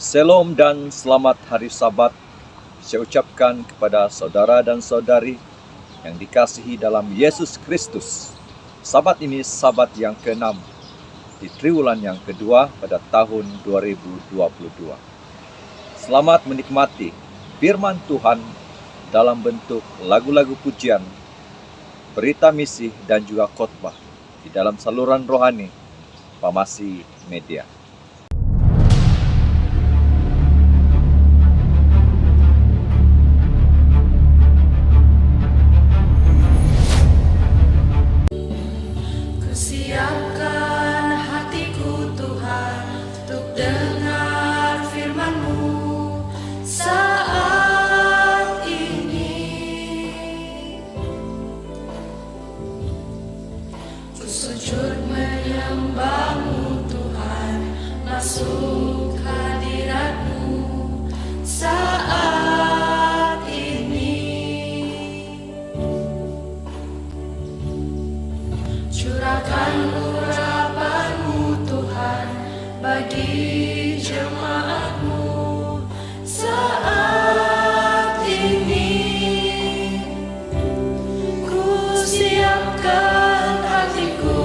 Shalom dan selamat hari Sabat saya ucapkan kepada saudara dan saudari yang dikasihi dalam Yesus Kristus. Sabat ini sabat yang ke-6 di triwulan yang kedua pada tahun 2022. Selamat menikmati firman Tuhan dalam bentuk lagu-lagu pujian, berita misi dan juga khotbah di dalam saluran rohani Pamasi Media. Siapkan hatiku Tuhan untuk dengar firman-Mu saat ini. Ku sujud menyembah-Mu Tuhan, masuk hadirat-Mu saat ini. Curahkan urapan-Mu Tuhan bagi jemaat-Mu saat ini. Ku siapkan hatiku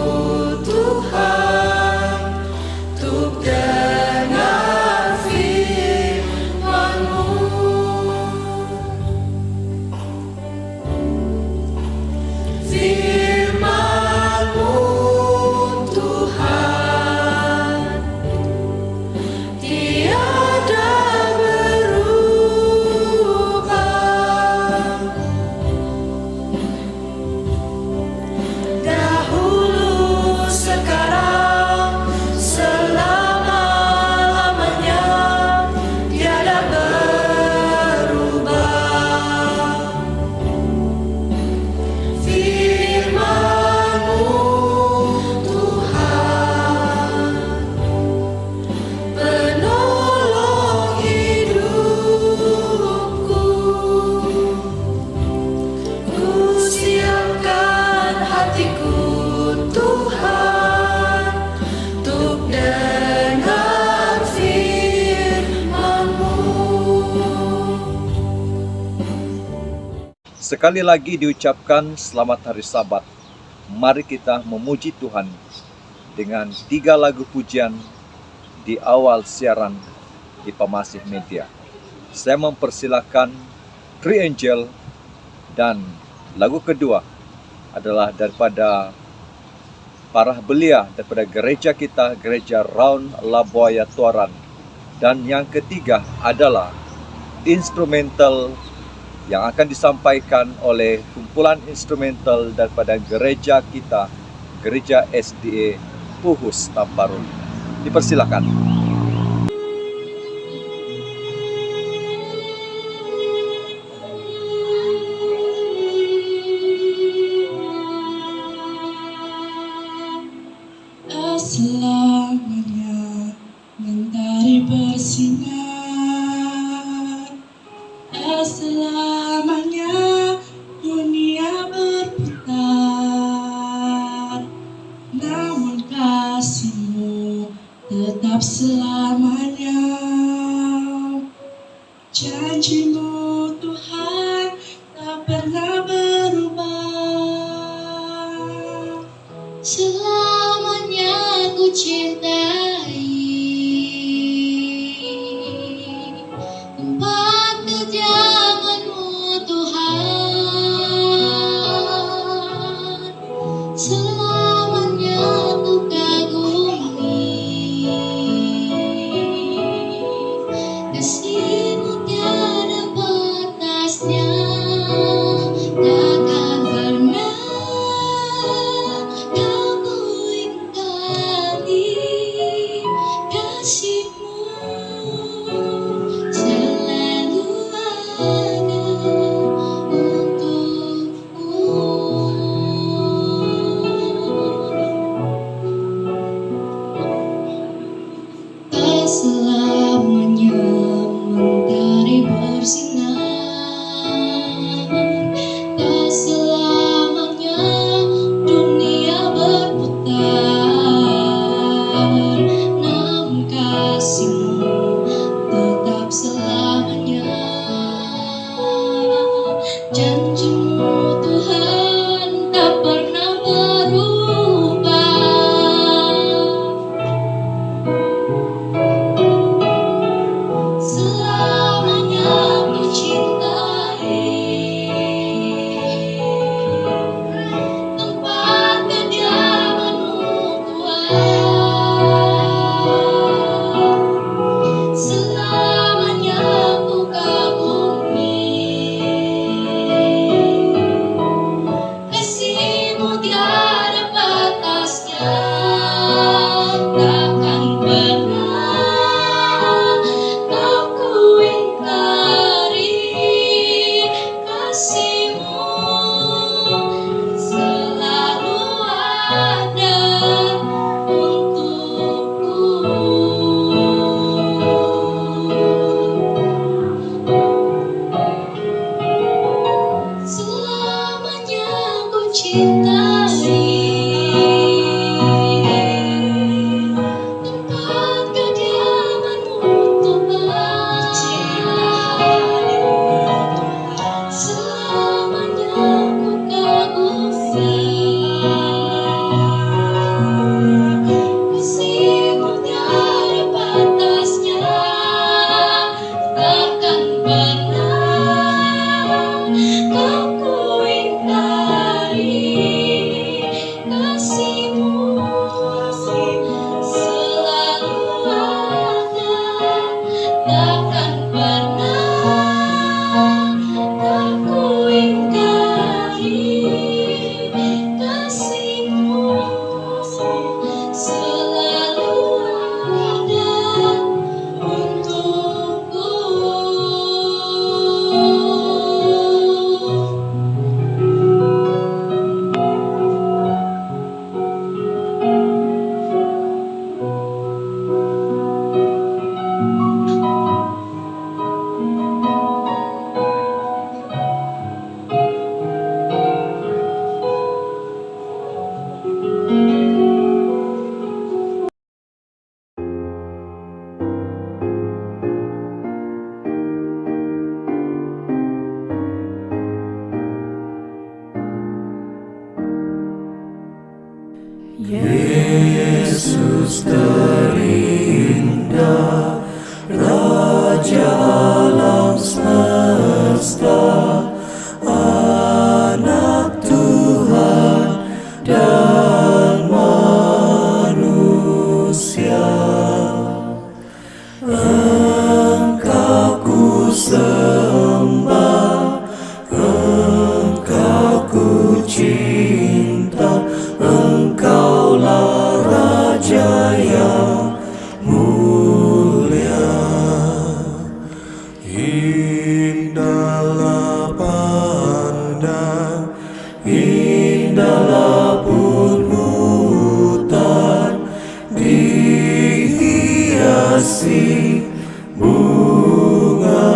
Tuhan untuk dengar firman-Mu. Firman-Mu Tuhan tiada berubah. Dahulu, sekarang, selama-lamanya tiada berubah. Firman-Mu Tuhan, penolong hidupku. Ku siapkan hatiku Tuhan untuk dengar firman-Mu. Sekali lagi diucapkan selamat hari Sabat. Mari kita memuji Tuhan dengan 3 lagu pujian di awal siaran di Pamasi Media. Saya mempersilakan Three Angel, dan lagu kedua adalah daripada para belia daripada gereja kita, Gereja Raun Labuaya Tuaran. Dan yang ketiga adalah instrumental yang akan disampaikan oleh kumpulan instrumental daripada gereja kita, Gereja SDA Puhus Tamparun. Dipersilakan. Selamanya mentari bersinar, selamanya dunia berputar, namun kasih-Mu tetap selamanya. Janji-Mu Tuhan tak pernah berubah. Selamanya ku cintai tempat kediaman-Mu Tuhan. Selamanya ku kagumi kasih-Mu tiada takkan pernah aku ingkari kasih-Mu selalu ada untukku. Yesus terindah, Raja alam semesta, Anak Tuhan dan manusia. Engkau ku sembah, Engkau ku cinta, Engkaulah Raja yang mulia. Indahlah pandang, indahlah pun hutan, dihiasi bunga-bunga.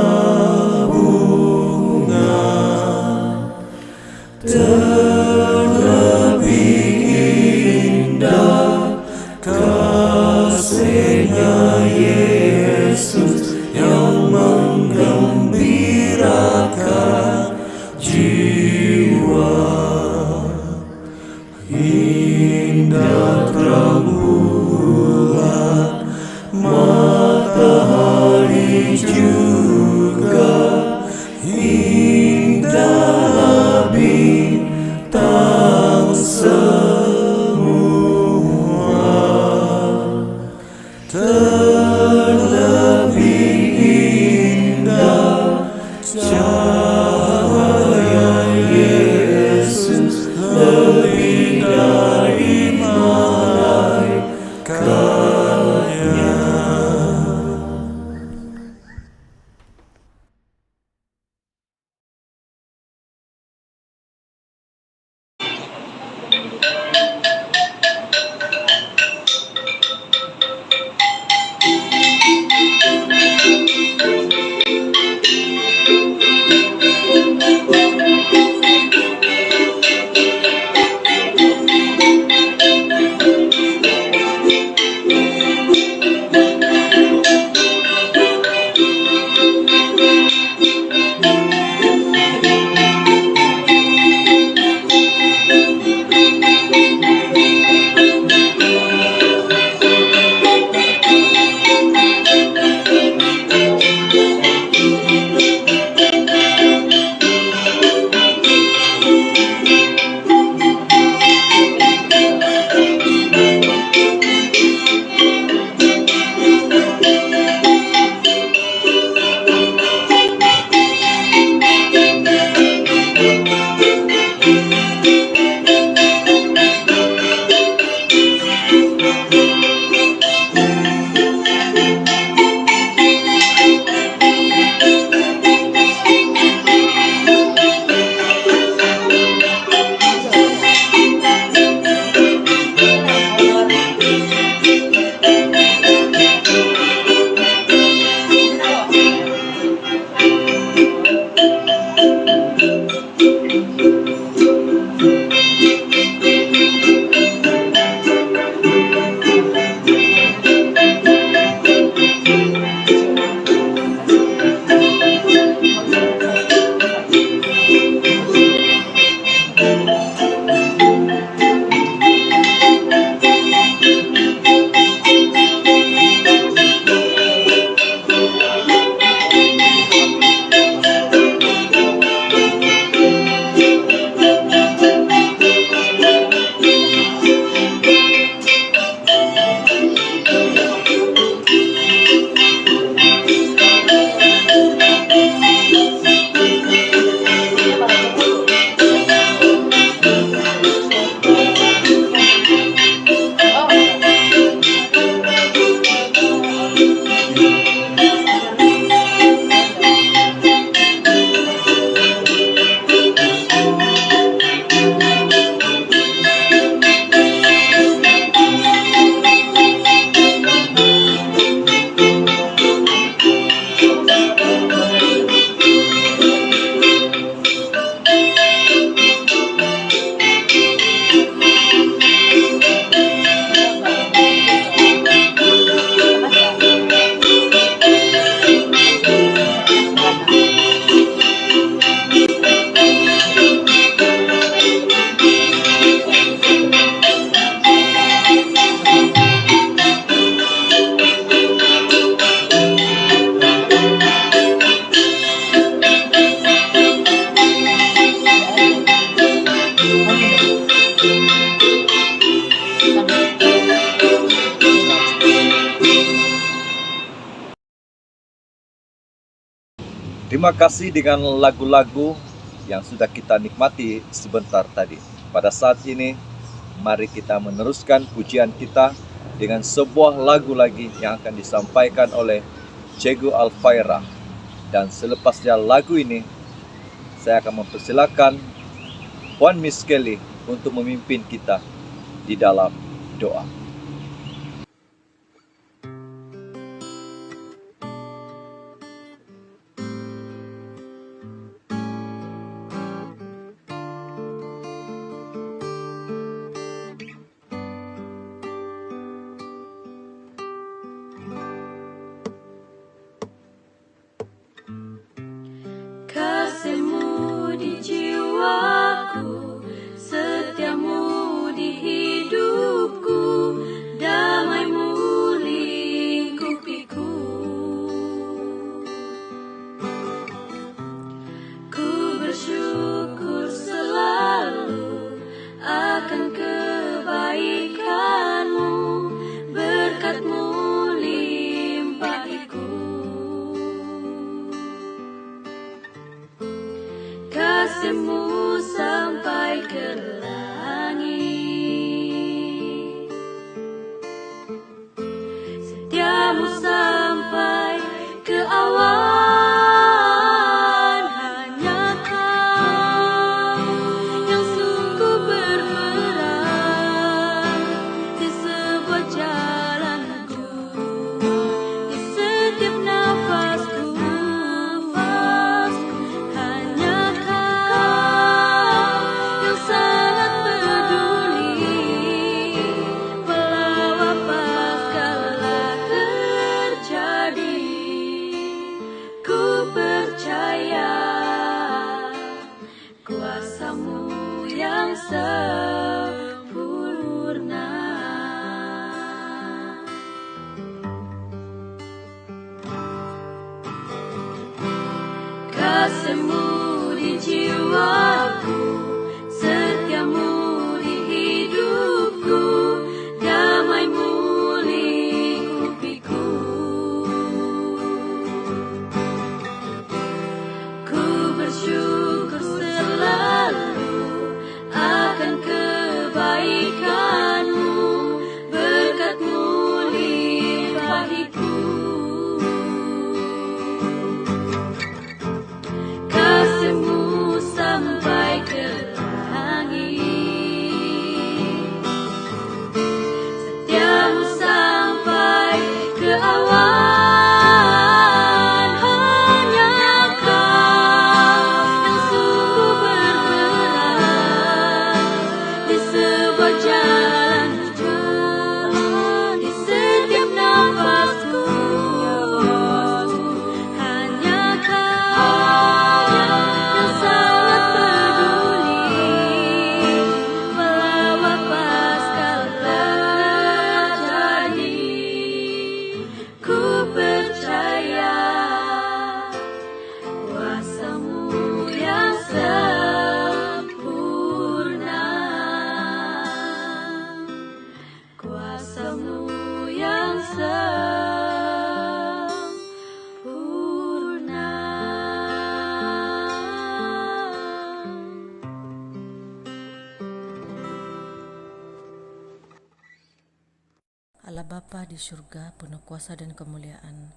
Kasih-Nya Yesus yang menggembirakan jiwa. Indah terang bulan, matahari Terima kasih dengan lagu-lagu yang sudah kita nikmati sebentar tadi. Pada saat ini, mari kita meneruskan pujian kita dengan sebuah lagu lagi yang akan disampaikan oleh Cikgu Alfaira. Dan selepasnya lagu ini, saya akan mempersilakan Puan Miss Kelly untuk memimpin kita di dalam doa. Kasih-Mu di jiwaku, setia-Mu di hidupku, damai-Mu lingkupiku. Ku bersyukur selalu akan kebaikan-Mu, berkat-Mu limpahiku. Kasih-Mu sampai ke langit, setia-Mu sampai ke awan. Hanya Kau yang sungguh berperan di sebuah jalanku, di setiap nafasku. Hanya Kau yang sangat peduli, walau apa segala terjadi. Ku percaya kuasa-Mu yang sempurna. Kasih-Mu di jiwaku, setia-Mu di hidupku, damai-Mu lingkupiku. Ku bersyukur selalu akan kebaikan-Mu, berkat-Mu limpahiku. Kasih-Mu sampai ke langit, setia-Mu sampai ke awan. Hanya Kau yang sungguh berperan di sebuah jalanku, di setiap nafasku. Hanya Kau yang sangat peduli, walau apa segala terjadi. Ku percaya kuasa-Mu yang sempurna, kuasa-Mu yang sempurna. Allah Bapa di surga, penuh kuasa dan kemuliaan.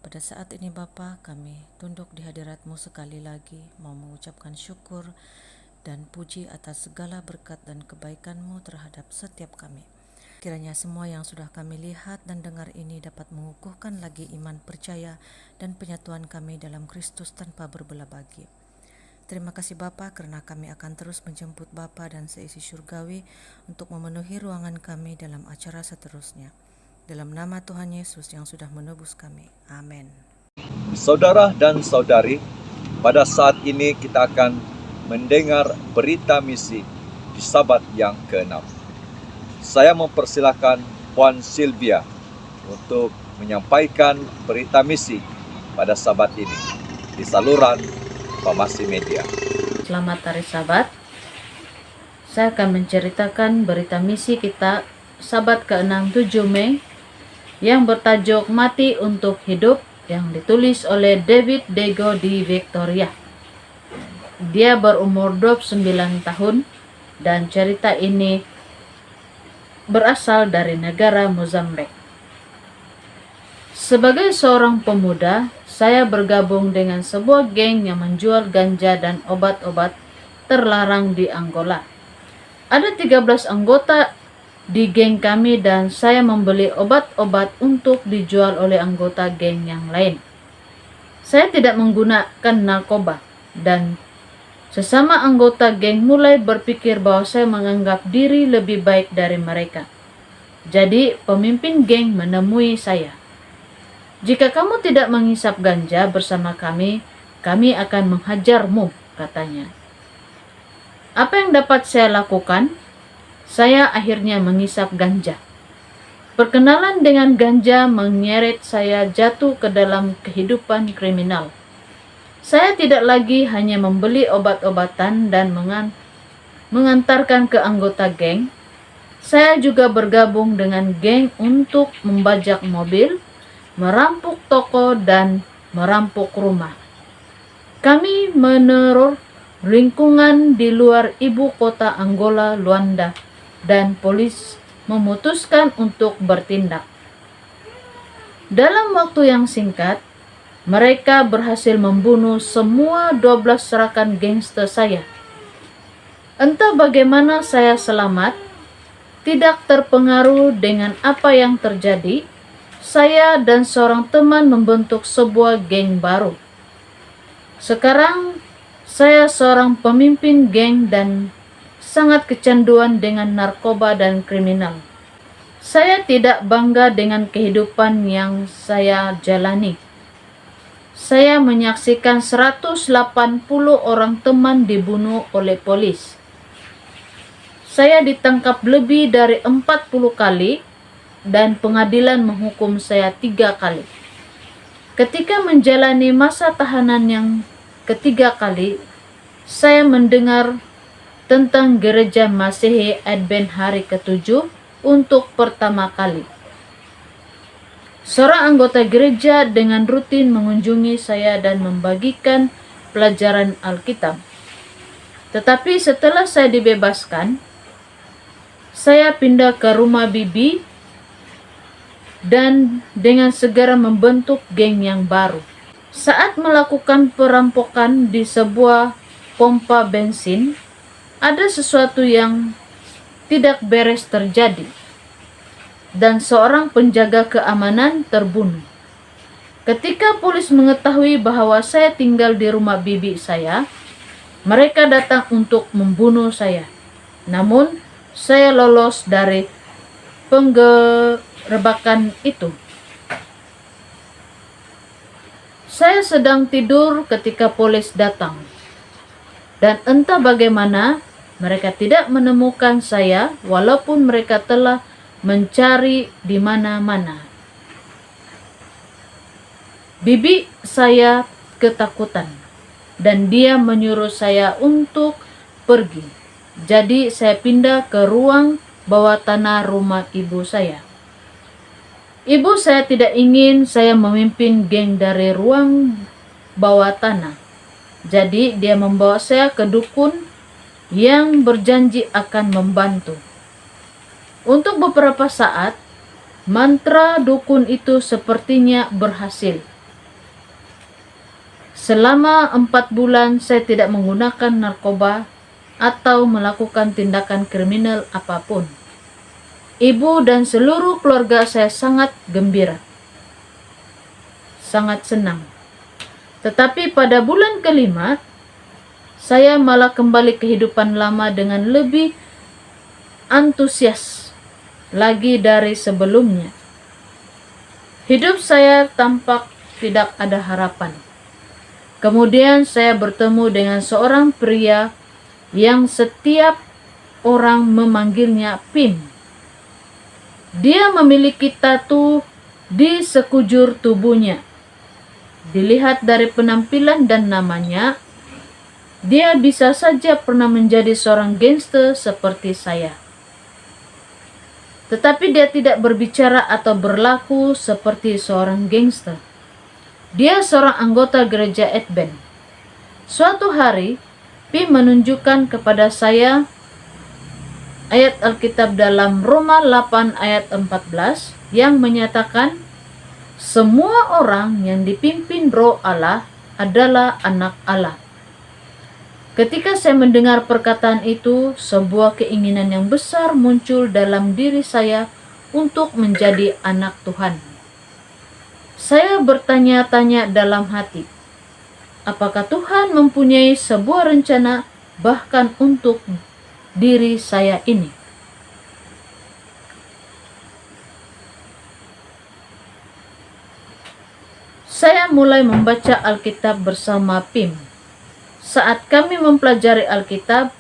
Pada saat ini Bapa, kami tunduk di hadirat-Mu sekali lagi, mau mengucapkan syukur dan puji atas segala berkat dan kebaikan-Mu terhadap setiap kami. Kiranya semua yang sudah kami lihat dan dengar ini dapat mengukuhkan lagi iman percaya dan penyatuan kami dalam Kristus tanpa berbelah bagi. Terima kasih Bapa karena kami akan terus menjemput Bapa dan seisi surgawi untuk memenuhi ruangan kami dalam acara seterusnya. Dalam nama Tuhan Yesus yang sudah menebus kami. Amin. Saudara dan saudari, pada saat ini kita akan mendengar berita misi di Sabat yang ke-6. Saya mempersilakan Puan Sylvia untuk menyampaikan berita misi pada Sabat ini di saluran Famasi Media. Selamat Hari Sabat. Saya akan menceritakan berita misi kita Sabat ke-6 7 Mei yang bertajuk Mati untuk Hidup yang ditulis oleh David Dego di Victoria. Dia berumur 29 tahun dan cerita ini berasal dari negara Mozambik. Sebagai seorang pemuda, saya bergabung dengan sebuah geng yang menjual ganja dan obat-obat terlarang di Angola. Ada 13 anggota di geng kami dan saya membeli obat-obat untuk dijual oleh anggota geng yang lain. Saya tidak menggunakan narkoba dan sesama anggota geng mulai berpikir bahwa saya menganggap diri lebih baik dari mereka. Jadi pemimpin geng menemui saya. "Jika kamu tidak menghisap ganja bersama kami akan menghajarmu," katanya. Apa yang dapat saya lakukan? Saya akhirnya menghisap ganja. Perkenalan dengan ganja menyeret saya jatuh ke dalam kehidupan kriminal. Saya tidak lagi hanya membeli obat-obatan dan mengantarkan ke anggota geng. Saya juga bergabung dengan geng untuk membajak mobil, merampok toko, dan merampok rumah. Kami meneror lingkungan di luar ibu kota Angola, Luanda, dan polis memutuskan untuk bertindak. Dalam waktu yang singkat, mereka berhasil membunuh semua 12 rekan gangster saya. Entah bagaimana saya selamat, tidak terpengaruh dengan apa yang terjadi. Saya dan seorang teman membentuk sebuah geng baru. Sekarang saya seorang pemimpin geng dan sangat kecanduan dengan narkoba dan kriminal. Saya tidak bangga dengan kehidupan yang saya jalani. Saya menyaksikan 180 orang teman dibunuh oleh polis. Saya ditangkap lebih dari 40 kali dan pengadilan menghukum saya 3 kali. Ketika menjalani masa tahanan yang ketiga kali, saya mendengar tentang gereja Masehi Advent hari ke-7 untuk pertama kali. Seorang anggota gereja dengan rutin mengunjungi saya dan membagikan pelajaran Alkitab. Tetapi setelah saya dibebaskan, saya pindah ke rumah bibi dan dengan segera membentuk geng yang baru. Saat melakukan perampokan di sebuah pompa bensin, ada sesuatu yang tidak beres terjadi, dan seorang penjaga keamanan terbunuh. Ketika polis mengetahui bahwa saya tinggal di rumah bibi saya, mereka datang untuk membunuh saya. Namun, saya lolos dari penggerebekan itu. Saya sedang tidur ketika polis datang, dan entah bagaimana mereka tidak menemukan saya walaupun mereka telah mencari di mana-mana. Bibi saya ketakutan dan dia menyuruh saya untuk pergi. Jadi saya pindah ke ruang bawah tanah rumah ibu saya. Ibu saya tidak ingin saya memimpin geng dari ruang bawah tanah. Jadi dia membawa saya ke dukun yang berjanji akan membantu. Untuk beberapa saat, mantra dukun itu sepertinya berhasil. Selama 4 bulan saya tidak menggunakan narkoba atau melakukan tindakan kriminal apapun. Ibu dan seluruh keluarga saya sangat gembira, sangat senang. Tetapi pada bulan kelima, saya malah kembali kehidupan lama dengan lebih antusias lagi dari sebelumnya. Hidup saya tampak tidak ada harapan. Kemudian saya bertemu dengan seorang pria yang setiap orang memanggilnya Pim. Dia memiliki tatu di sekujur tubuhnya. Dilihat dari penampilan dan namanya, dia bisa saja pernah menjadi seorang gangster seperti saya. Tetapi dia tidak berbicara atau berlaku seperti seorang gangster. Dia seorang anggota gereja Advent. Suatu hari, Pim menunjukkan kepada saya ayat Alkitab dalam Roma 8 ayat 14 yang menyatakan semua orang yang dipimpin Roh Allah adalah anak Allah. Ketika saya mendengar perkataan itu, sebuah keinginan yang besar muncul dalam diri saya untuk menjadi anak Tuhan. Saya bertanya-tanya dalam hati, apakah Tuhan mempunyai sebuah rencana bahkan untuk diri saya ini? Saya mulai membaca Alkitab bersama Pim. Saat kami mempelajari Alkitab,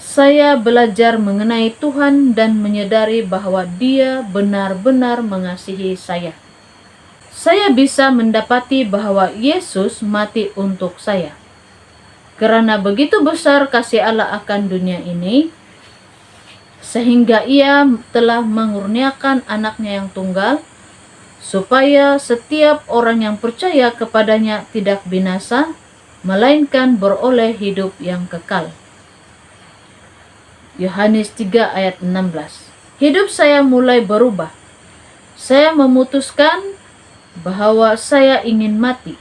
saya belajar mengenai Tuhan dan menyadari bahwa Dia benar-benar mengasihi saya. Saya bisa mendapati bahwa Yesus mati untuk saya. Karena begitu besar kasih Allah akan dunia ini, sehingga Ia telah mengurniakan anaknya yang tunggal, supaya setiap orang yang percaya kepadanya tidak binasa, melainkan beroleh hidup yang kekal. Yohanes 3 ayat 16. Hidup saya mulai berubah. Saya memutuskan bahwa saya ingin mati.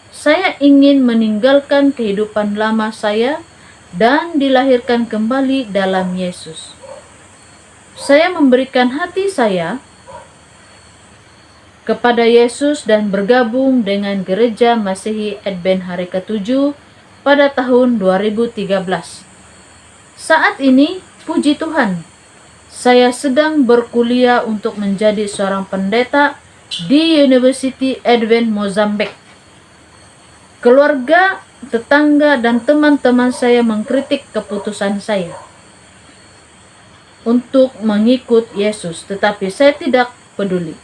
Saya ingin meninggalkan kehidupan lama saya dan dilahirkan kembali dalam Yesus. Saya memberikan hati saya kepada Yesus dan bergabung dengan Gereja Masehi Advent hari ke-7 pada tahun 2013. Saat ini, puji Tuhan, saya sedang berkuliah untuk menjadi seorang pendeta di University Advent Mozambik. Keluarga, tetangga, dan teman-teman saya mengkritik keputusan saya untuk mengikut Yesus, tetapi saya tidak peduli.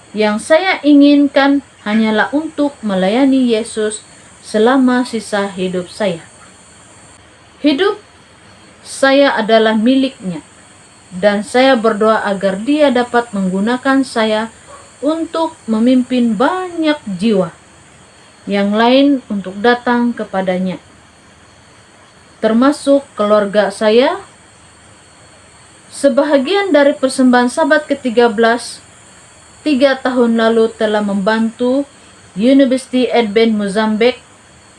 Yang saya inginkan hanyalah untuk melayani Yesus selama sisa hidup saya. Hidup saya adalah miliknya, dan saya berdoa agar Dia dapat menggunakan saya untuk memimpin banyak jiwa yang lain untuk datang kepadanya, termasuk keluarga saya. Sebahagian dari persembahan Sabat ke-13 3 tahun lalu telah membantu University Advent Mozambik,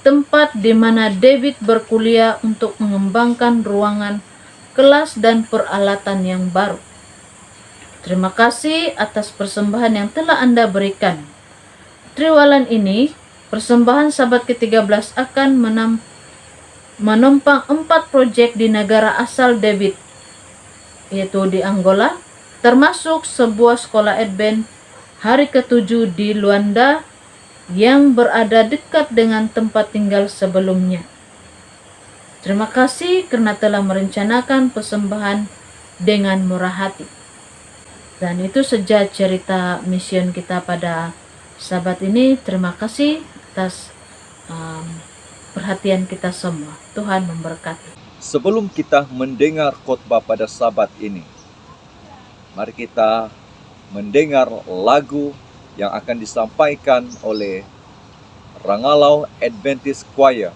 tempat di mana David berkuliah, untuk mengembangkan ruangan, kelas, dan peralatan yang baru. Terima kasih atas persembahan yang telah Anda berikan. Triwulan ini, persembahan Sabat ke-13 akan menopang 4 proyek di negara asal David, yaitu di Angola, termasuk sebuah sekolah Advent hari ke-7 di Luanda yang berada dekat dengan tempat tinggal sebelumnya. Terima kasih karena telah merencanakan persembahan dengan murah hati. Dan itu saja cerita mission kita pada Sabat ini. Terima kasih atas perhatian kita semua. Tuhan memberkati. Sebelum kita mendengar khotbah pada Sabat ini, mari kita mendengar lagu yang akan disampaikan oleh Rangalau Adventist Choir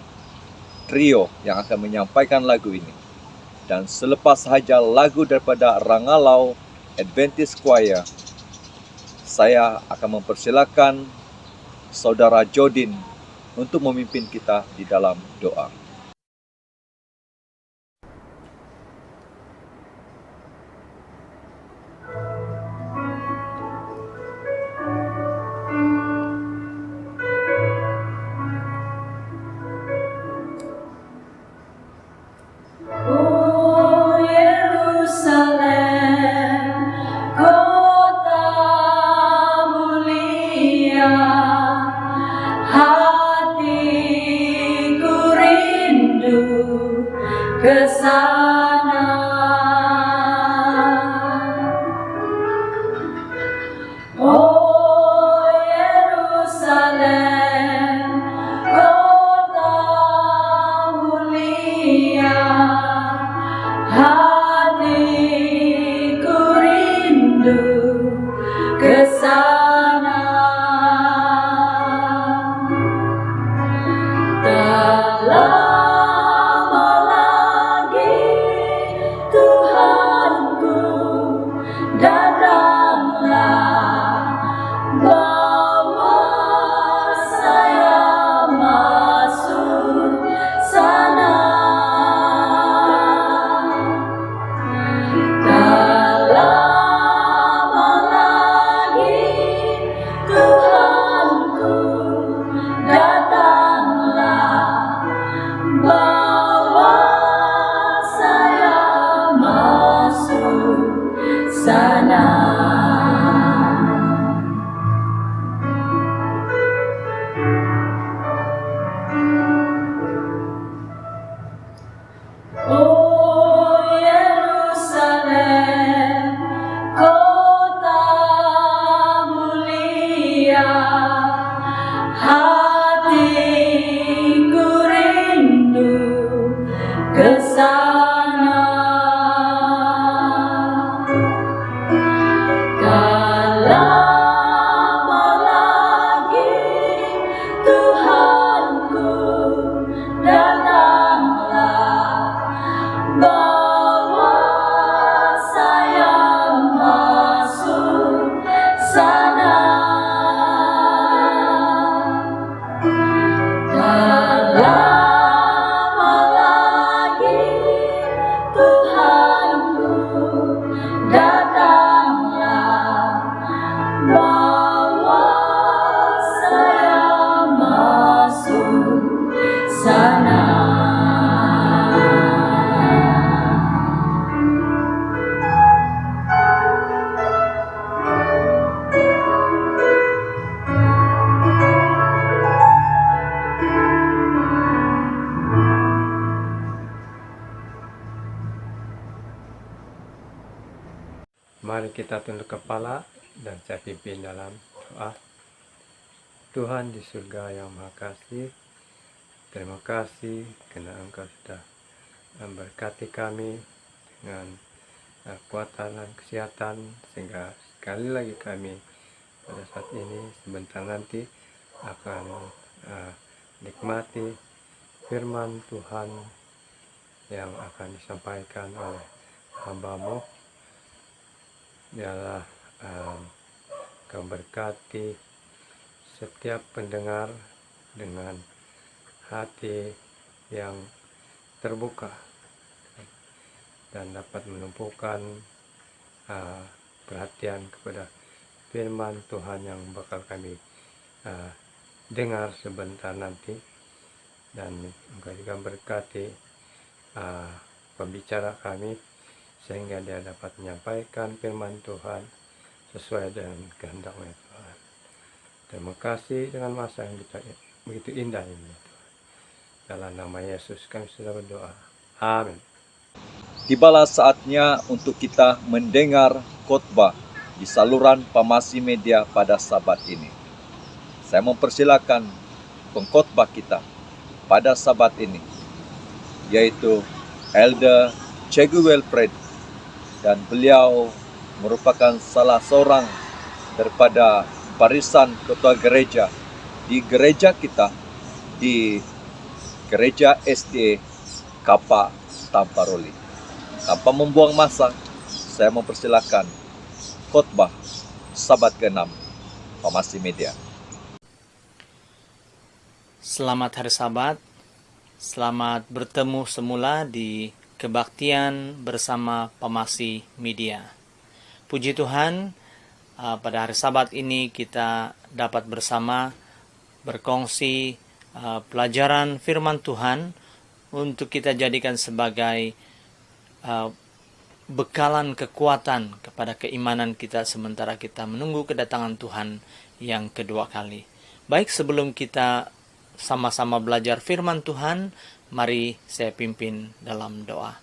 Trio yang akan menyampaikan lagu ini. Dan selepas saja lagu daripada Rangalau Adventist Choir, saya akan mempersilakan Saudara Jodin untuk memimpin kita di dalam doa. Oh Yerusalem, kota mulia, hatiku rindu ke sana. Oh Yerusalem, kota mulia, hatiku rindu ke sana. kita tunduk kepala dan saya pimpin dalam doa. Tuhan di surga yang Maha Kasih, terima kasih karena Engkau sudah memberkati kami dengan kekuatan dan kesehatan, sehingga sekali lagi kami pada saat ini sebentar nanti akan nikmati firman Tuhan yang akan disampaikan oleh hamba-Mu. Biarlah Kau berkati setiap pendengar dengan hati yang terbuka dan dapat menumpukan perhatian kepada firman Tuhan yang bakal kami dengar sebentar nanti. Dan Engkau juga berkati pembicara kami sehingga dia dapat menyampaikan firman Tuhan sesuai dengan kehendak-Mu Tuhan. Terima kasih dengan masa yang begitu indah ini Tuhan. Dalam nama Yesus kami sudah berdoa. Amin. Tibalah saatnya untuk kita mendengar khotbah di saluran Pamasi Media pada Sabat ini. Saya mempersilakan pengkhotbah kita pada Sabat ini, yaitu Elder Cegu Wilfred, dan beliau merupakan salah seorang daripada barisan ketua gereja di gereja kita, di Gereja SDA Kapa Tamparoli. Tanpa membuang masa, saya mempersilakan khotbah Sabat ke-6 Pamasi Media. Selamat Hari Sabat, selamat bertemu semula di kebaktian bersama Pamasi Media. Puji Tuhan, pada hari Sabat ini kita dapat bersama berkongsi pelajaran firman Tuhan untuk kita jadikan sebagai bekalan kekuatan kepada keimanan kita sementara kita menunggu kedatangan Tuhan yang kedua kali. Baik, sebelum kita sama-sama belajar firman Tuhan, mari saya pimpin dalam doa.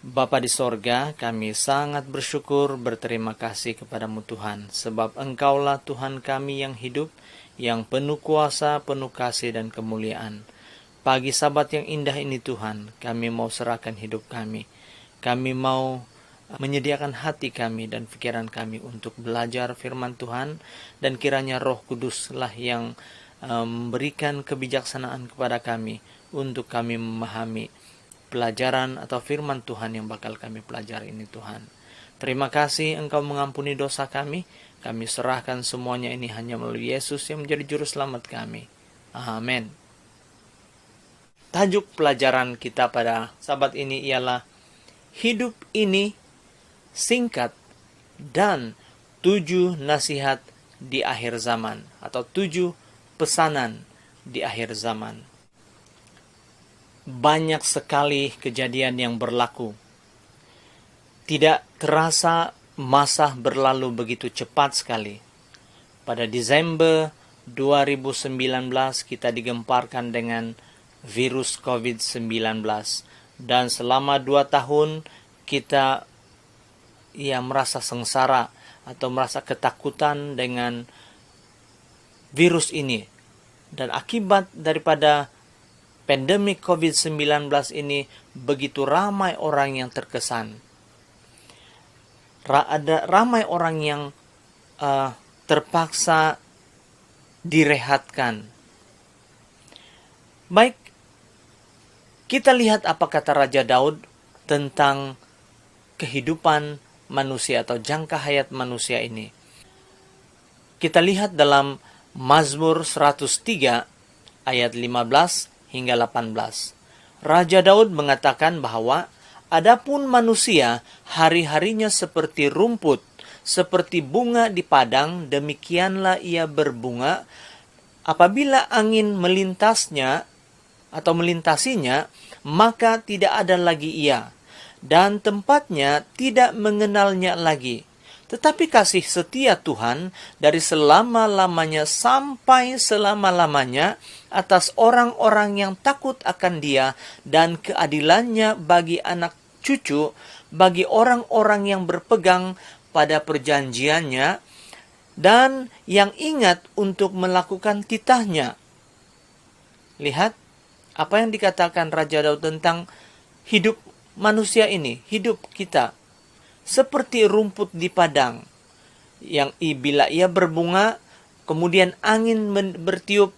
Bapa di sorga, kami sangat bersyukur, berterima kasih kepadamu Tuhan, sebab Engkaulah Tuhan kami yang hidup, yang penuh kuasa, penuh kasih dan kemuliaan. Pagi Sabat yang indah ini Tuhan, kami mau serahkan hidup kami. Kami mau menyediakan hati kami dan pikiran kami untuk belajar firman Tuhan, dan kiranya Roh Kuduslah yang memberikan kebijaksanaan kepada kami untuk kami memahami pelajaran atau firman Tuhan yang bakal kami pelajari ini Tuhan. Terima kasih Engkau mengampuni dosa kami. Kami serahkan semuanya ini hanya melalui Yesus yang menjadi juru selamat kami. Amin. Tajuk pelajaran kita pada Sabat ini ialah hidup ini singkat dan 7 nasihat di akhir zaman, atau 7 pesanan di akhir zaman. Banyak sekali kejadian yang berlaku. Tidak terasa masa berlalu begitu cepat sekali. Pada Desember 2019 kita digemparkan dengan virus COVID-19. Dan selama 2 tahun kita merasa sengsara atau merasa ketakutan dengan virus ini. Dan akibat daripada pandemi COVID-19 ini, begitu ramai orang yang terkesan. Ada ramai orang yang terpaksa direhatkan. Baik, kita lihat apa kata Raja Daud tentang kehidupan manusia atau jangka hayat manusia ini. Kita lihat dalam Mazmur 103 ayat 15 hingga 18. Raja Daud mengatakan bahwa adapun manusia hari-harinya seperti rumput, seperti bunga di padang, demikianlah ia berbunga. Apabila angin melintasinya, maka tidak ada lagi ia, dan tempatnya tidak mengenalnya lagi. Tetapi kasih setia Tuhan dari selama-lamanya sampai selama-lamanya atas orang-orang yang takut akan Dia, dan keadilannya bagi anak cucu bagi orang-orang yang berpegang pada perjanjiannya dan yang ingat untuk melakukan titahnya. Lihat apa yang dikatakan Raja Daud tentang hidup manusia ini, hidup kita. Seperti rumput di padang, yang bila ia berbunga, kemudian angin bertiup,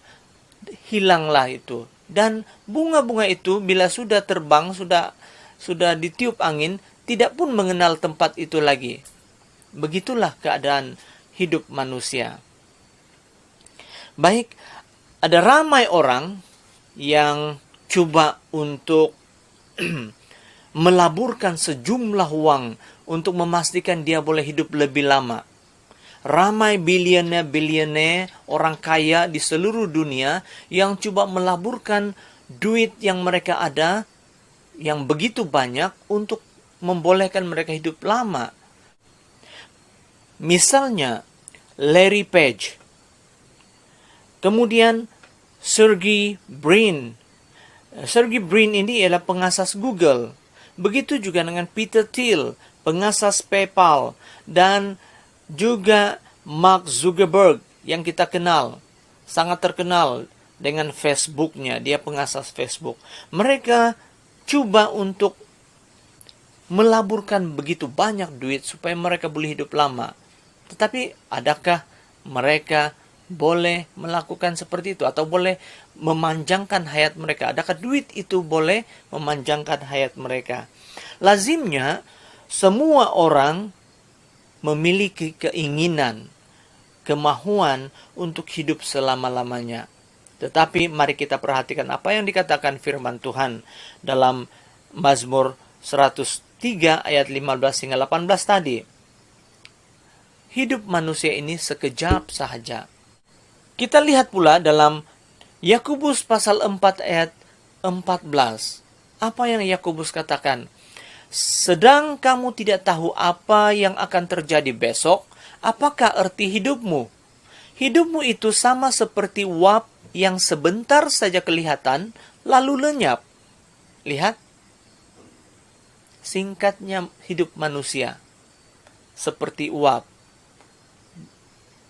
hilanglah itu. Dan bunga-bunga itu bila sudah terbang, sudah ditiup angin, tidak pun mengenal tempat itu lagi. Begitulah keadaan hidup manusia. Baik, ada ramai orang yang coba untuk melaburkan sejumlah uang untuk memastikan dia boleh hidup lebih lama. Ramai bilioner, orang kaya di seluruh dunia yang coba melaburkan duit yang mereka ada, yang begitu banyak, untuk membolehkan mereka hidup lama. Misalnya, Larry Page. Kemudian, Sergey Brin. Sergey Brin ini ialah pengasas Google. Begitu juga dengan Peter Thiel, pengasas PayPal, dan juga Mark Zuckerberg yang kita kenal, sangat terkenal dengan Facebooknya, dia pengasas Facebook. Mereka coba untuk melaburkan begitu banyak duit supaya mereka boleh hidup lama. Tetapi adakah mereka boleh melakukan seperti itu atau boleh memanjangkan hayat mereka? Adakah duit itu boleh memanjangkan hayat mereka? Lazimnya semua orang memiliki keinginan, kemahuan untuk hidup selama-lamanya. Tetapi mari kita perhatikan apa yang dikatakan firman Tuhan dalam Mazmur 103 ayat 15 hingga 18 tadi. Hidup manusia ini sekejap sahaja. Kita lihat pula dalam Yakobus pasal 4 ayat 14. Apa yang Yakobus katakan? Sedang kamu tidak tahu apa yang akan terjadi besok, apakah arti hidupmu? Hidupmu itu sama seperti uap yang sebentar saja kelihatan, lalu lenyap. Lihat, singkatnya hidup manusia seperti uap.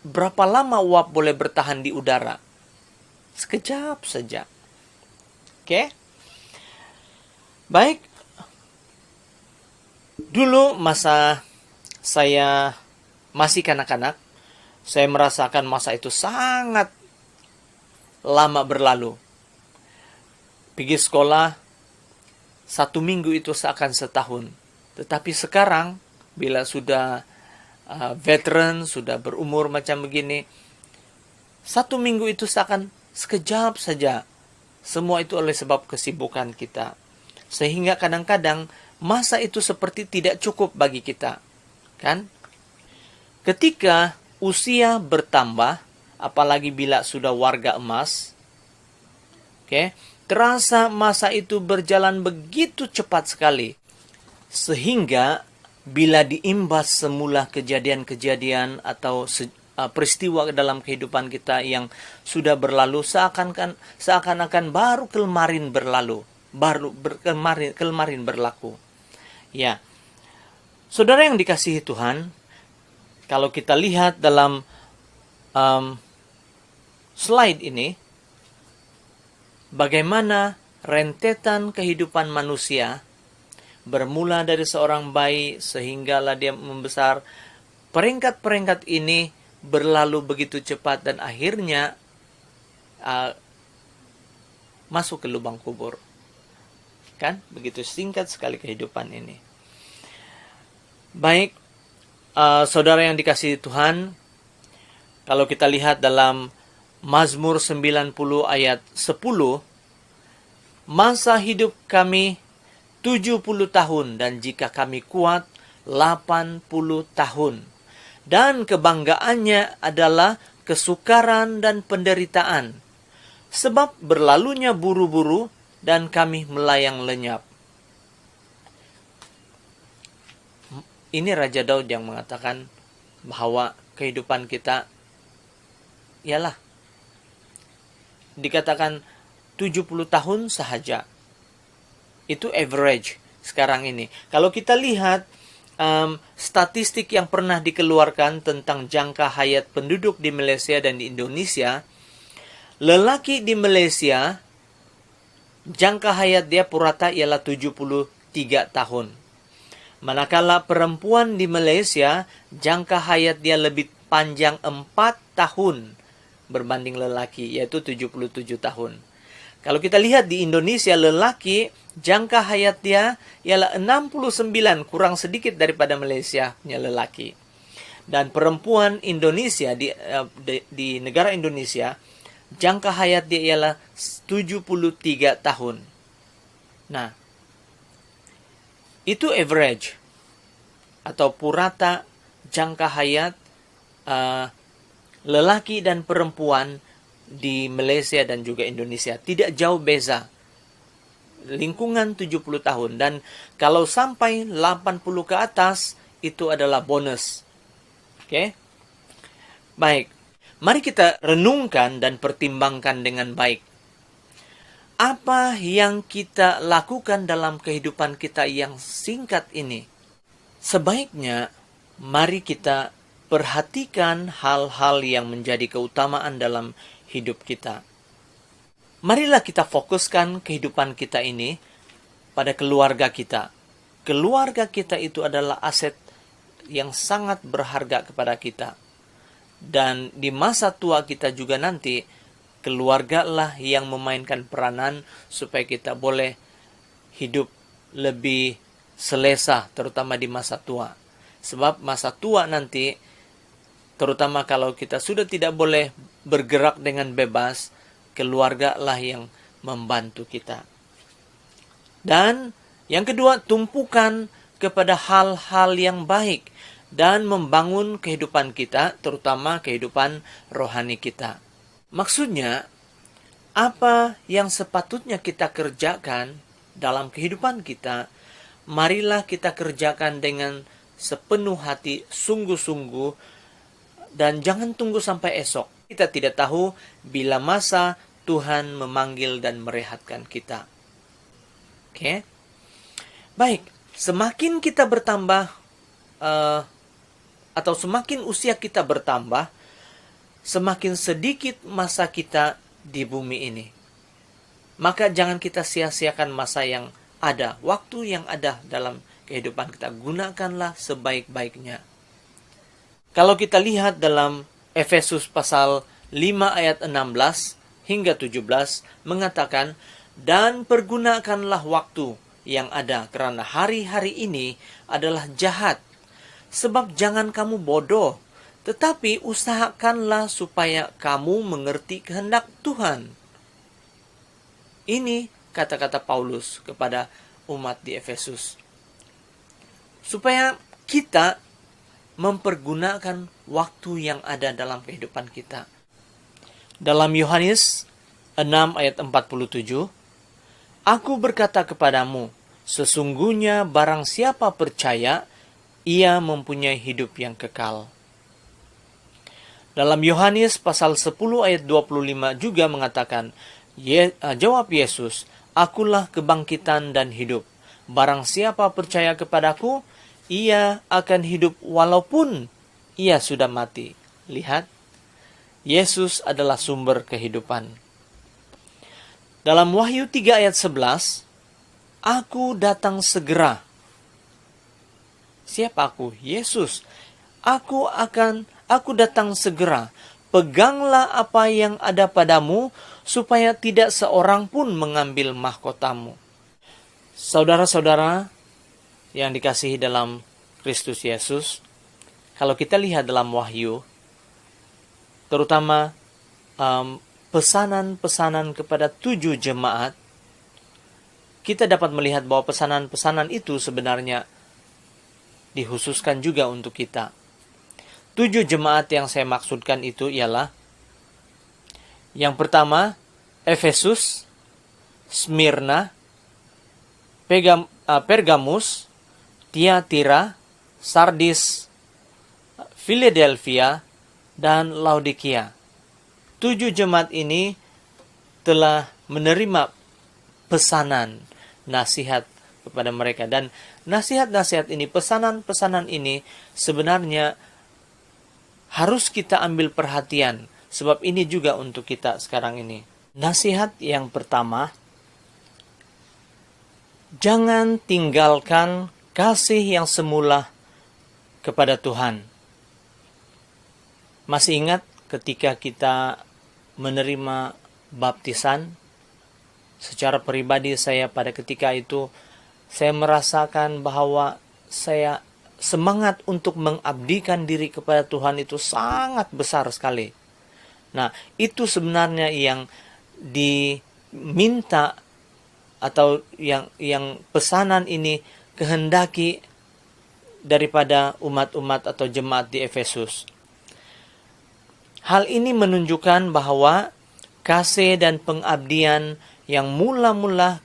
Berapa lama uap boleh bertahan di udara? Sekejap saja. Oke? Baik. Dulu masa saya masih kanak-kanak, saya merasakan masa itu sangat lama berlalu. Pergi sekolah, 1 minggu itu seakan setahun. Tetapi sekarang, bila sudah veteran, sudah berumur macam begini, 1 minggu itu seakan sekejap saja. Semua itu oleh sebab kesibukan kita. Sehingga kadang-kadang masa itu seperti tidak cukup bagi kita. Kan? Ketika usia bertambah, apalagi bila sudah warga emas, terasa masa itu berjalan begitu cepat sekali. Sehingga bila diimbas semula kejadian-kejadian atau peristiwa dalam kehidupan kita yang sudah berlalu, seakan-akan baru kemarin berlalu, kemarin berlaku. Ya, saudara yang dikasihi Tuhan, kalau kita lihat dalam slide ini, bagaimana rentetan kehidupan manusia bermula dari seorang bayi sehinggalah dia membesar. Peringkat-peringkat ini berlalu begitu cepat dan akhirnya masuk ke lubang kubur. Kan? Begitu singkat sekali kehidupan ini. Baik, saudara yang dikasihi Tuhan, kalau kita lihat dalam Mazmur 90 ayat 10, masa hidup kami 70 tahun dan jika kami kuat 80 tahun. Dan kebanggaannya adalah kesukaran dan penderitaan. Sebab berlalunya buru-buru dan kami melayang lenyap. Ini Raja Daud yang mengatakan bahwa kehidupan kita ialah dikatakan 70 tahun sahaja. Itu average. sekarang ini. Kalau kita lihat statistik yang pernah dikeluarkan tentang jangka hayat penduduk di Malaysia dan di Indonesia, lelaki di Malaysia jangka hayat dia purata ialah 73 tahun. Manakala perempuan di Malaysia jangka hayat dia lebih panjang 4 tahun berbanding lelaki, yaitu 77 tahun. Kalau kita lihat di Indonesia, lelaki jangka hayat dia ialah 69, kurang sedikit daripada Malaysia punya lelaki. Dan perempuan Indonesia di negara Indonesia, jangka hayat dia ialah 73 tahun. Nah, itu average atau purata jangka hayat lelaki dan perempuan di Malaysia dan juga Indonesia. Tidak jauh beza. Lingkungan 70 tahun. Dan kalau sampai 80 ke atas, itu adalah bonus. Oke? Baik. Mari kita renungkan dan pertimbangkan dengan baik. Apa yang kita lakukan dalam kehidupan kita yang singkat ini? Sebaiknya, mari kita perhatikan hal-hal yang menjadi keutamaan dalam hidup kita. Marilah kita fokuskan kehidupan kita ini pada keluarga kita. Keluarga kita itu adalah aset yang sangat berharga kepada kita. Dan di masa tua kita juga nanti, keluarga lah yang memainkan peranan supaya kita boleh hidup lebih selesa, terutama di masa tua. Sebab masa tua nanti, terutama kalau kita sudah tidak boleh bergerak dengan bebas, keluarga lah yang membantu kita. Dan yang kedua, tumpukan kepada hal-hal yang baik dan membangun kehidupan kita, terutama kehidupan rohani kita. Maksudnya, apa yang sepatutnya kita kerjakan dalam kehidupan kita, marilah kita kerjakan dengan sepenuh hati, sungguh-sungguh, dan jangan tunggu sampai esok. Kita tidak tahu bila masa Tuhan memanggil dan merehatkan kita. Oke? Baik, semakin kita bertambah, atau semakin usia kita bertambah, semakin sedikit masa kita di bumi ini. Maka jangan kita sia-siakan masa yang ada, waktu yang ada dalam kehidupan kita. Gunakanlah sebaik-baiknya. Kalau kita lihat dalam Efesus pasal 5 ayat 16 hingga 17 mengatakan, dan pergunakanlah waktu yang ada karena hari-hari ini adalah jahat. Sebab jangan kamu bodoh, tetapi usahakanlah supaya kamu mengerti kehendak Tuhan. Ini kata-kata Paulus kepada umat di Efesus. Supaya kita mempergunakan waktu yang ada dalam kehidupan kita. Dalam Yohanes 6 ayat 47, Aku berkata kepadamu, sesungguhnya barang siapa percaya, ia mempunyai hidup yang kekal. Dalam Yohanes pasal 10 ayat 25 juga mengatakan, jawab Yesus, Akulah kebangkitan dan hidup. Barang siapa percaya kepadaku, ia akan hidup walaupun ia sudah mati. Lihat, Yesus adalah sumber kehidupan. Dalam Wahyu 3 ayat 11, Aku datang segera. Siapa aku? Yesus. Aku datang segera. Peganglah apa yang ada padamu, supaya tidak seorang pun mengambil mahkotamu. Saudara-saudara yang dikasihi dalam Kristus Yesus, kalau kita lihat dalam Wahyu, terutama pesanan-pesanan kepada 7 jemaat, kita dapat melihat bahwa pesanan-pesanan itu sebenarnya dikhususkan juga untuk kita. 7 jemaat yang saya maksudkan itu ialah, yang pertama, Efesus, Smyrna, Pergamus, Tiatira, Sardis, Philadelphia, dan Laodikia. 7 jemaat ini telah menerima pesanan, nasihat kepada mereka. Dan nasihat-nasihat ini, pesanan-pesanan ini sebenarnya harus kita ambil perhatian, sebab ini juga untuk kita sekarang ini. Nasihat yang pertama, jangan tinggalkan kasih yang semula kepada Tuhan. Masih ingat ketika kita menerima baptisan? Secara pribadi saya pada ketika itu, saya merasakan bahwa saya semangat untuk mengabdikan diri kepada Tuhan itu sangat besar sekali. Nah, itu sebenarnya yang diminta atau yang pesanan ini kehendaki daripada umat-umat atau jemaat di Efesus. Hal ini menunjukkan bahwa kasih dan pengabdian yang mula-mula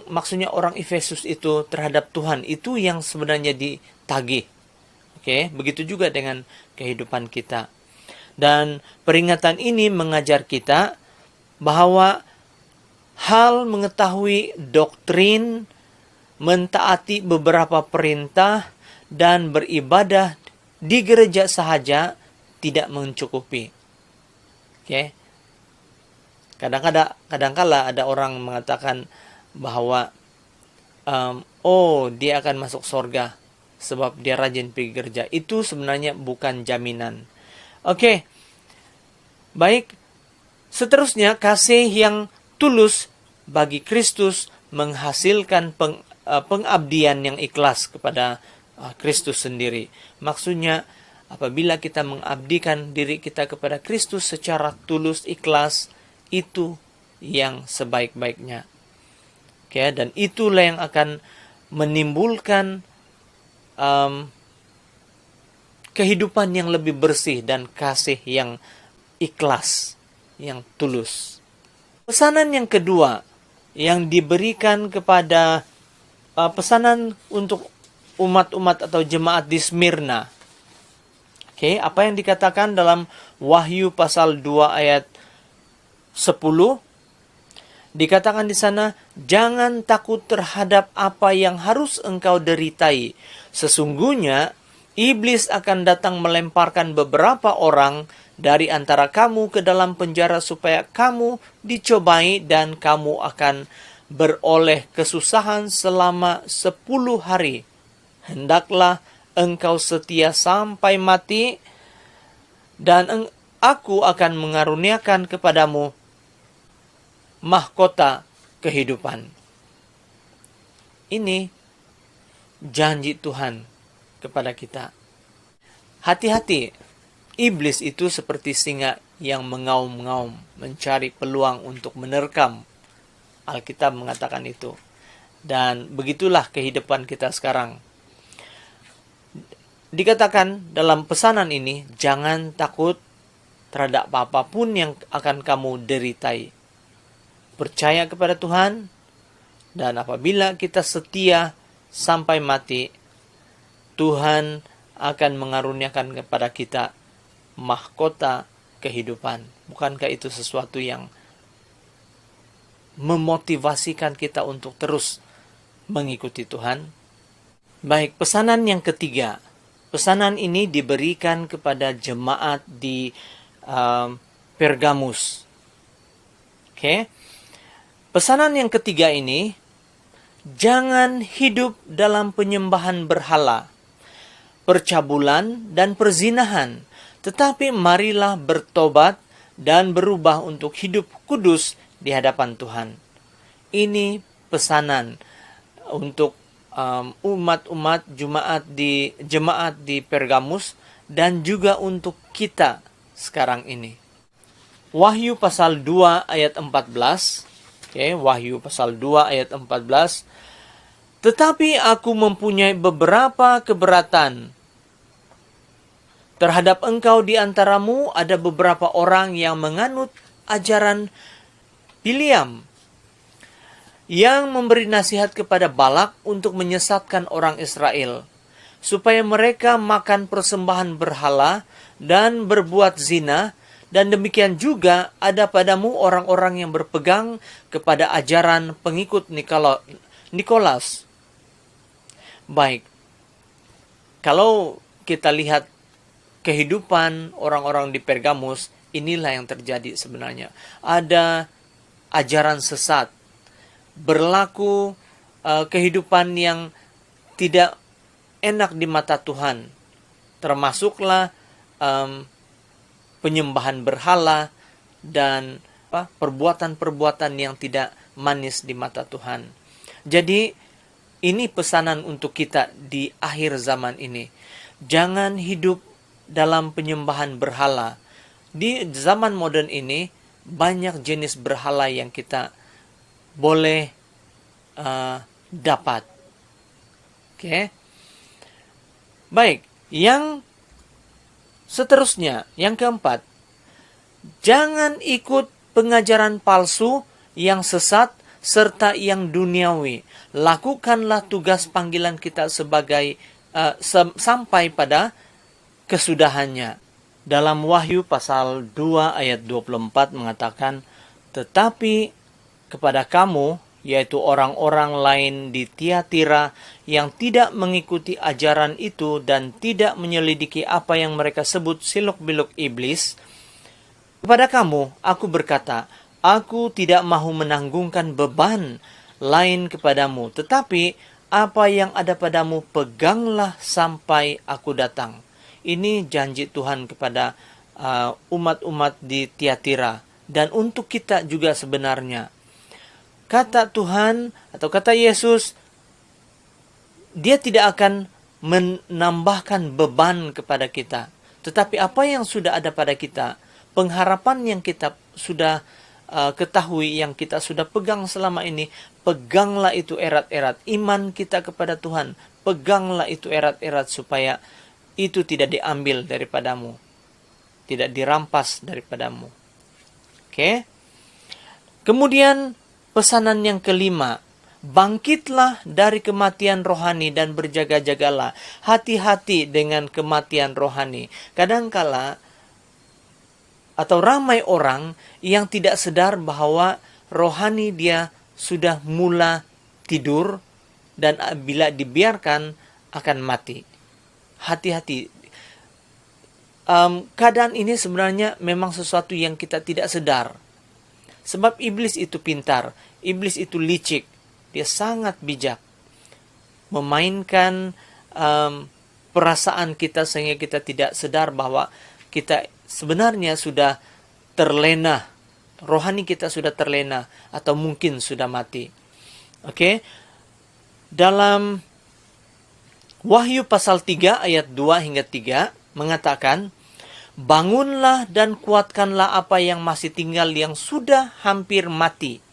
maksudnya orang Efesus itu terhadap Tuhan, itu yang sebenarnya ditagih. Oke, begitu juga dengan kehidupan kita. Dan peringatan ini mengajar kita bahwa hal mengetahui doktrin, mentaati beberapa perintah, dan beribadah di gereja sahaja tidak mencukupi. Oke. Kadang-kala ada orang mengatakan bahwa dia akan masuk surga sebab dia rajin pergi gereja. Itu sebenarnya bukan jaminan. Oke. Baik. Seterusnya, kasih yang tulus bagi Kristus menghasilkan pengabdian yang ikhlas kepada Kristus sendiri. Maksudnya, apabila kita mengabdikan diri kita kepada Kristus secara tulus, ikhlas, itu yang sebaik-baiknya. Oke, dan itulah yang akan menimbulkan kehidupan yang lebih bersih dan kasih yang ikhlas, yang tulus. Pesanan yang kedua yang diberikan kepada pesanan untuk umat-umat atau jemaat di Smyrna. Oke, apa yang dikatakan dalam Wahyu pasal 2 ayat 10? Dikatakan di sana, jangan takut terhadap apa yang harus engkau deritai. Sesungguhnya iblis akan datang melemparkan beberapa orang dari antara kamu ke dalam penjara supaya kamu dicobai dan kamu akan beroleh kesusahan selama 10 hari. Hendaklah engkau setia sampai mati, dan aku akan mengaruniakan kepadamu mahkota kehidupan. Ini janji Tuhan kepada kita. Hati-hati, iblis itu seperti singa yang mengaum-ngaum, mencari peluang untuk menerkam. Alkitab mengatakan itu. Dan begitulah kehidupan kita sekarang. Dikatakan dalam pesanan ini, jangan takut terhadap apapun yang akan kamu deritai. Percaya kepada Tuhan, dan apabila kita setia sampai mati, Tuhan akan mengaruniakan kepada kita mahkota kehidupan. Bukankah itu sesuatu yang memotivasikan kita untuk terus mengikuti Tuhan? Baik, pesanan yang ketiga. Pesanan ini diberikan kepada jemaat di Pergamus. Oke. Pesanan yang ketiga ini, jangan hidup dalam penyembahan berhala, percabulan, dan perzinahan, tetapi marilah bertobat dan berubah untuk hidup kudus di hadapan Tuhan. Ini pesanan untuk umat-umat jemaat di Pergamus dan juga untuk kita sekarang ini. Wahyu pasal 2 ayat 14. Oke, Wahyu pasal 2 ayat 14. Tetapi aku mempunyai beberapa keberatan terhadap engkau. Di antaramu ada beberapa orang yang menganut ajaran Biliam, yang memberi nasihat kepada Balak untuk menyesatkan orang Israel, supaya mereka makan persembahan berhala dan berbuat zina, dan demikian juga ada padamu orang-orang yang berpegang kepada ajaran pengikut Nikolas. Baik, kalau kita lihat kehidupan orang-orang di Pergamus, inilah yang terjadi sebenarnya. Ada ajaran sesat, berlaku kehidupan yang tidak enak di mata Tuhan, termasuklah penyembahan berhala dan perbuatan-perbuatan yang tidak manis di mata Tuhan. Jadi ini pesanan untuk kita di akhir zaman ini. Jangan hidup dalam penyembahan berhala. Di zaman modern ini banyak jenis berhala yang kita boleh dapat. Oke. Baik, yang seterusnya, yang keempat, jangan ikut pengajaran palsu yang sesat serta yang duniawi. Lakukanlah tugas panggilan kita sebagai sampai pada kesudahannya. Dalam Wahyu pasal 2 ayat 24 mengatakan, tetapi kepada kamu, yaitu orang-orang lain di Tiatira yang tidak mengikuti ajaran itu dan tidak menyelidiki apa yang mereka sebut siluk-biluk iblis, kepada kamu aku berkata, aku tidak mahu menanggungkan beban lain kepadamu, tetapi apa yang ada padamu peganglah sampai aku datang. Ini janji Tuhan kepada umat-umat di Tiatira dan untuk kita juga sebenarnya. Kata Tuhan atau kata Yesus, Dia tidak akan menambahkan beban kepada kita. Tetapi apa yang sudah ada pada kita, pengharapan yang kita sudah ketahui, yang kita sudah pegang selama ini, peganglah itu erat-erat. Iman kita kepada Tuhan, peganglah itu erat-erat supaya itu tidak diambil daripadamu, tidak dirampas daripadamu. Oke. Kemudian pesanan yang kelima, bangkitlah dari kematian rohani dan berjaga-jagalah. Hati-hati dengan kematian rohani. Kadangkala atau ramai orang yang tidak sadar bahwa rohani dia sudah mula tidur dan bila dibiarkan akan mati. Hati-hati. Keadaan ini sebenarnya memang sesuatu yang kita tidak sadar. Sebab iblis itu pintar, iblis itu licik, dia sangat bijak. Memainkan perasaan kita sehingga kita tidak sadar bahwa kita sebenarnya sudah terlena, rohani kita sudah terlena atau mungkin sudah mati. Oke. Dalam Wahyu pasal 3 ayat 2 hingga 3 mengatakan, bangunlah dan kuatkanlah apa yang masih tinggal yang sudah hampir mati.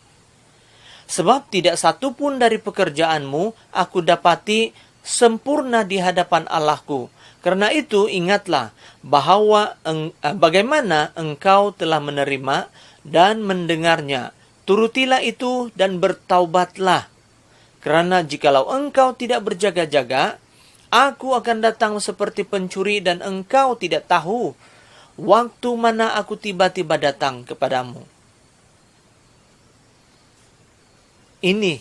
Sebab tidak satu pun dari pekerjaanmu aku dapati sempurna di hadapan Allahku. Karena itu ingatlah bahwa bagaimana engkau telah menerima dan mendengarnya. Turutilah itu dan bertaubatlah. Karena jikalau engkau tidak berjaga-jaga, aku akan datang seperti pencuri dan engkau tidak tahu waktu mana aku tiba-tiba datang kepadamu. Ini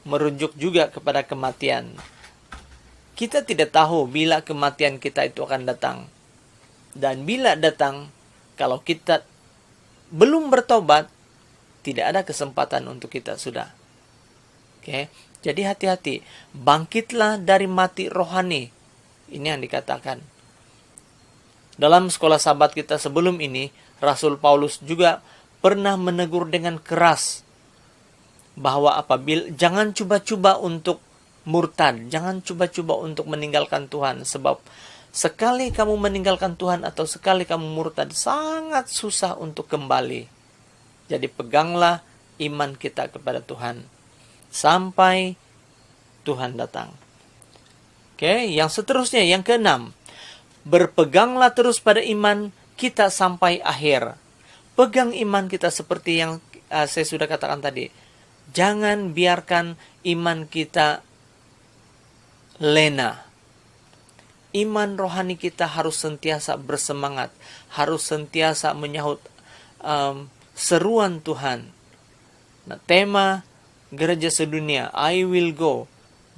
merujuk juga kepada kematian. Kita tidak tahu bila kematian kita itu akan datang. Dan bila datang, kalau kita belum bertobat, tidak ada kesempatan untuk kita sudah. Oke. Jadi hati-hati, bangkitlah dari mati rohani. Ini yang dikatakan. Dalam sekolah sahabat kita sebelum ini, Rasul Paulus juga pernah menegur dengan keras bahwa apabila jangan coba-coba untuk murtad, jangan coba-coba untuk meninggalkan Tuhan, sebab sekali kamu meninggalkan Tuhan atau sekali kamu murtad, sangat susah untuk kembali. Jadi peganglah iman kita kepada Tuhan sampai Tuhan datang. Oke, yang seterusnya, yang keenam, berpeganglah terus pada iman kita sampai akhir. Pegang iman kita seperti yang saya sudah katakan tadi. Jangan biarkan iman kita lena. Iman rohani kita harus sentiasa bersemangat, harus sentiasa menyahut seruan Tuhan. Nah, tema gereja sedunia. I will go.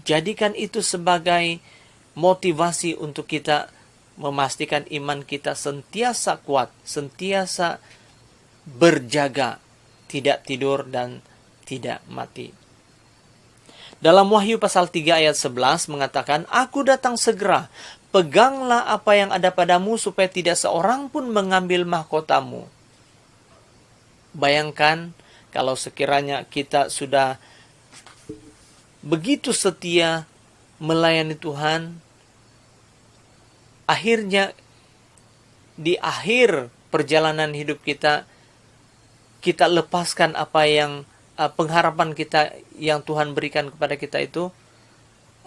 Jadikan itu sebagai motivasi untuk kita memastikan iman kita sentiasa kuat, sentiasa berjaga, tidak tidur dan tidak mati. Dalam Wahyu pasal 3 ayat 11 mengatakan, Aku datang segera, peganglah apa yang ada padamu supaya tidak seorang pun mengambil mahkotamu. Bayangkan kalau sekiranya kita sudah begitu setia melayani Tuhan, akhirnya di akhir perjalanan hidup kita, kita lepaskan apa yang pengharapan kita yang Tuhan berikan kepada kita itu,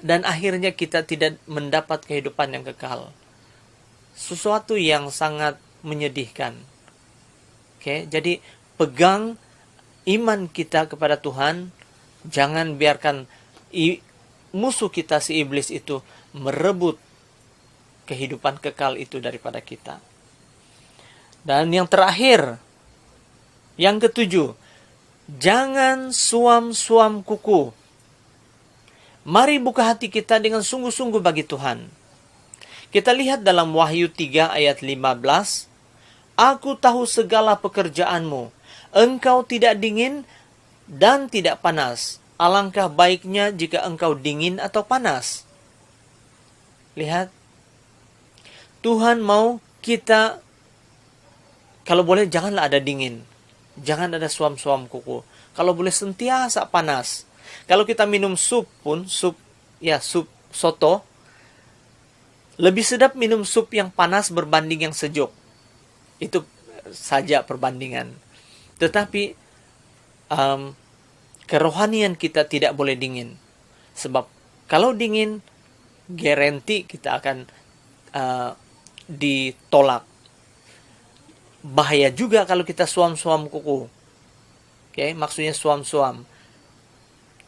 dan akhirnya kita tidak mendapat kehidupan yang kekal. Sesuatu yang sangat menyedihkan. Oke, jadi pegang iman kita kepada Tuhan, jangan biarkan musuh kita si iblis itu merebut kehidupan kekal itu daripada kita. Dan yang terakhir, yang ketujuh, jangan suam-suam kuku. Mari buka hati kita dengan sungguh-sungguh bagi Tuhan. Kita lihat dalam Wahyu 3 ayat 15, Aku tahu segala pekerjaanmu, engkau tidak dingin dan tidak panas. Alangkah baiknya jika engkau dingin atau panas. Lihat, Tuhan mau kita, kalau boleh janganlah ada dingin. Jangan ada suam-suam kuku. Kalau boleh sentiasa panas. Kalau kita minum sup pun, sup soto, lebih sedap minum sup yang panas berbanding yang sejuk. Itu saja perbandingan. Tetapi kerohanian kita tidak boleh dingin. Sebab kalau dingin, garanti kita akan ditolak. Bahaya juga kalau kita suam-suam kuku. Oke, maksudnya suam-suam.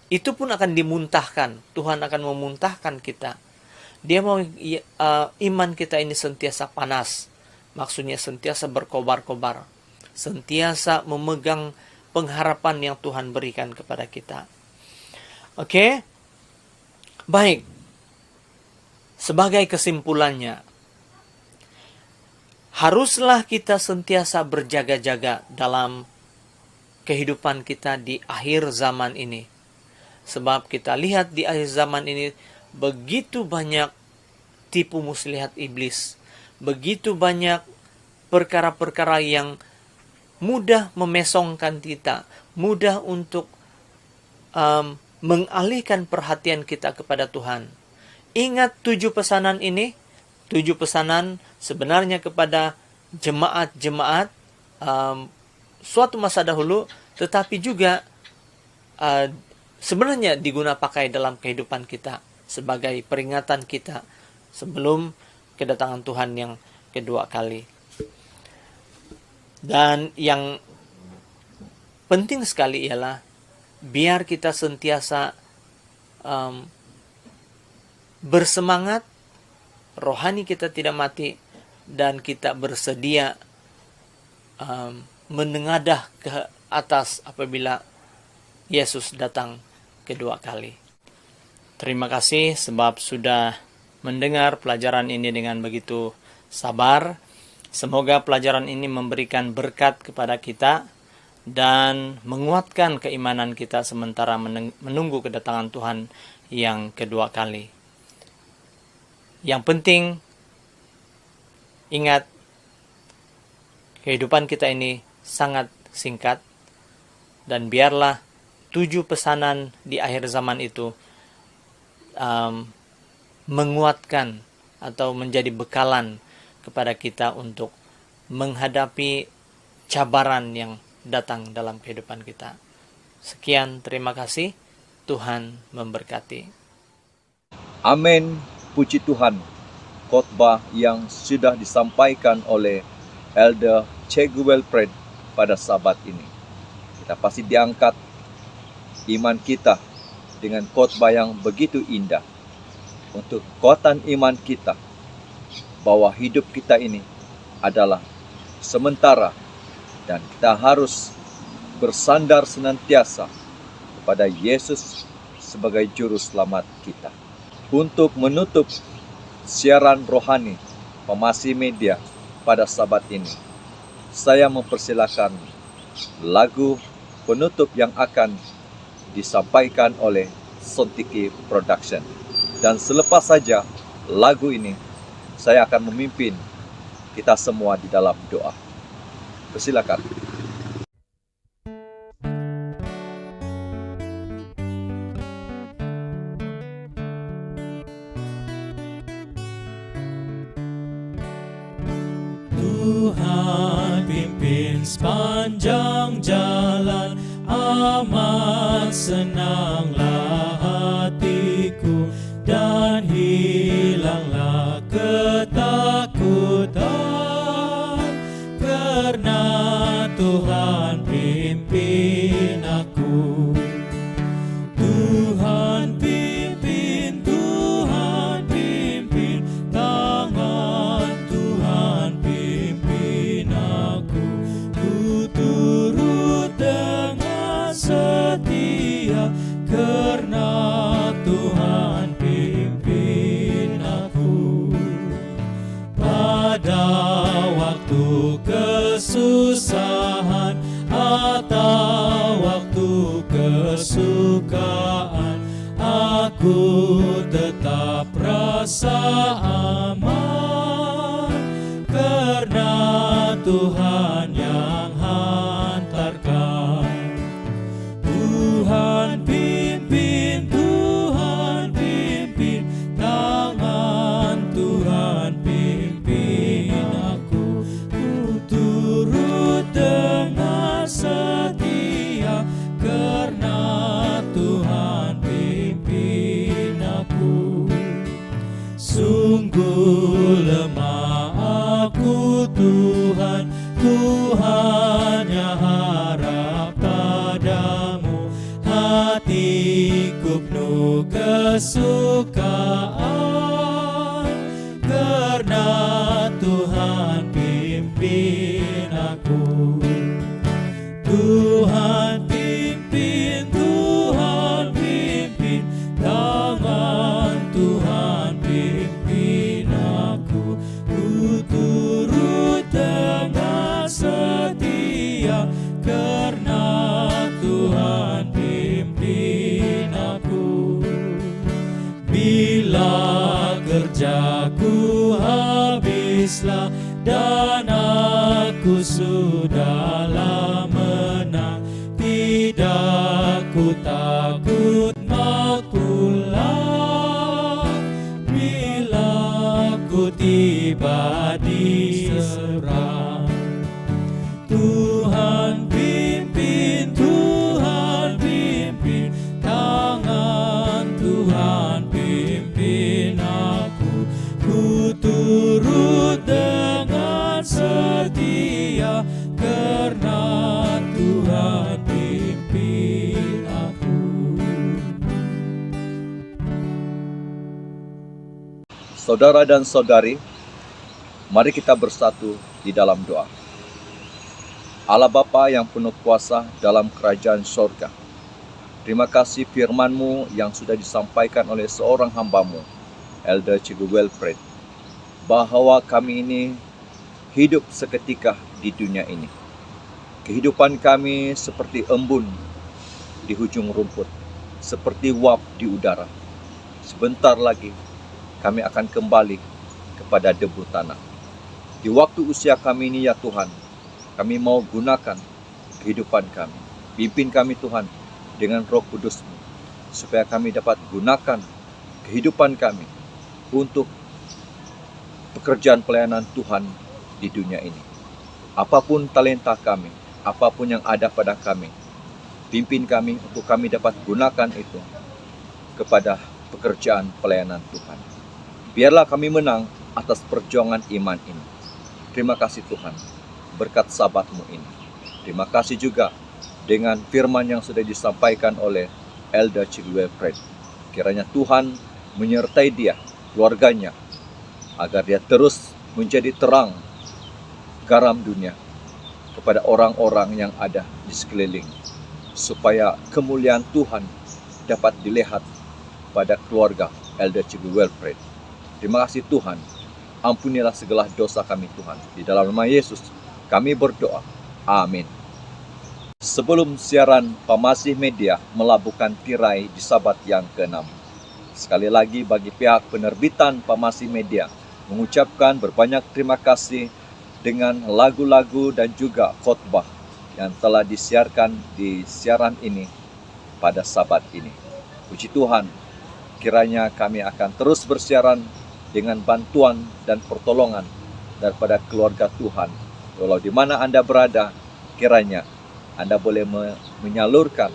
Itu pun akan dimuntahkan. Tuhan akan memuntahkan kita. Dia mau iman kita ini sentiasa panas. Maksudnya sentiasa berkobar-kobar. Sentiasa memegang pengharapan yang Tuhan berikan kepada kita. Oke? Baik. Sebagai kesimpulannya, haruslah kita sentiasa berjaga-jaga dalam kehidupan kita di akhir zaman ini. Sebab kita lihat di akhir zaman ini begitu banyak tipu muslihat iblis. Begitu banyak perkara-perkara yang mudah memesongkan kita. Mudah untuk mengalihkan perhatian kita kepada Tuhan. Ingat 7 pesanan ini. 7 pesanan sebenarnya kepada jemaat-jemaat suatu masa dahulu, tetapi juga sebenarnya diguna pakai dalam kehidupan kita sebagai peringatan kita sebelum kedatangan Tuhan yang kedua kali. Dan yang penting sekali ialah biar kita sentiasa bersemangat, rohani kita tidak mati, dan kita bersedia menengadah ke atas apabila Yesus datang kedua kali. Terima kasih sebab sudah mendengar pelajaran ini dengan begitu sabar. Semoga pelajaran ini memberikan berkat kepada kita dan menguatkan keimanan kita sementara menunggu kedatangan Tuhan yang kedua kali. Yang penting, ingat, kehidupan kita ini sangat singkat, dan biarlah 7 pesanan di akhir zaman itu menguatkan atau menjadi bekalan kepada kita untuk menghadapi cabaran yang datang dalam kehidupan kita. Sekian, terima kasih. Tuhan memberkati. Amin. Puji Tuhan, khotbah yang sudah disampaikan oleh Elder Cheguel Fred pada Sabat ini. Kita pasti diangkat iman kita dengan khotbah yang begitu indah. Untuk kekuatan iman kita, bahwa hidup kita ini adalah sementara dan kita harus bersandar senantiasa kepada Yesus sebagai juru selamat kita. Untuk menutup siaran rohani Pemasi Media pada Sabat ini, saya mempersilakan lagu penutup yang akan disampaikan oleh Sontiki Production. Dan selepas saja lagu ini, saya akan memimpin kita semua di dalam doa. Persilakan. Tuhan pimpin sepanjang jalan, amat senanglah hatiku, dan hilanglah ketakutan, karena Tuhan pimpin aku. Tuhan pimpin, Tuhan pimpin, tangan Tuhan pimpin aku. Ku turut dengan setia, karena Tuhan pimpin aku. Pada waktu kesusahan atau waktu kesukaan, aku tetap rasa aman, karena Tuhan yang hantarkan. Tuhan pimpin, Tuhan pimpin, tangan Tuhan pimpin aku. Ku turut dengan setia, karena Tuhan pimpin aku. Sungguh lemah aku Tuhan, ku hanya harap padamu. Hatiku penuh kesukaan, karena Tuhan pimpin aku. Tuhan pimpin, Tuhan pimpin, tangan Tuhan pimpin aku. Ku turut dengan setia, karena Tuhan pimpin aku. Bila kerjaku habislah dan aku sudahlah menang, tidak ku takut maut pulang. Bila ku tiba di seberang, Tuhan pimpin, Tuhan pimpin, tangan Tuhan pimpin aku. Ku turut dengan setia, karena Tuhan pimpin aku. Saudara dan saudari, mari kita bersatu di dalam doa. Allah Bapa yang penuh kuasa dalam kerajaan sorga, terima kasih firman-Mu yang sudah disampaikan oleh seorang hamba-Mu, Elder Cikgu Wilfred, bahwa kami ini hidup seketika di dunia ini. Kehidupan kami seperti embun di hujung rumput, seperti uap di udara. Sebentar lagi kami akan kembali kepada debu tanah. Di waktu usia kami ini ya Tuhan, kami mau gunakan kehidupan kami. Pimpin kami Tuhan dengan Roh Kudus-Mu, supaya kami dapat gunakan kehidupan kami untuk pekerjaan pelayanan Tuhan di dunia ini. Apapun talenta kami, apapun yang ada pada kami, pimpin kami untuk kami dapat gunakan itu kepada pekerjaan pelayanan Tuhan. Biarlah kami menang atas perjuangan iman ini. Terima kasih Tuhan, berkat sabat-Mu ini. Terima kasih juga dengan firman yang sudah disampaikan oleh Elder Cikgu Wilfred. Kiranya Tuhan menyertai dia, keluarganya, agar dia terus menjadi terang garam dunia kepada orang-orang yang ada di sekeliling. supaya kemuliaan Tuhan dapat dilihat pada keluarga Elder Cigu Wilfred. Terima kasih Tuhan, ampunilah segala dosa kami Tuhan. Di dalam nama Yesus kami berdoa, amin. Sebelum siaran, Pamasih Media melabuhkan tirai di Sabat yang ke-6. Sekali lagi bagi pihak penerbitan Pamasih Media mengucapkan berbanyak terima kasih dengan lagu-lagu dan juga khotbah yang telah disiarkan di siaran ini pada Sabat ini. Puji Tuhan, kiranya kami akan terus bersiaran dengan bantuan dan pertolongan daripada keluarga Tuhan. Walau di mana Anda berada, kiranya Anda boleh menyalurkan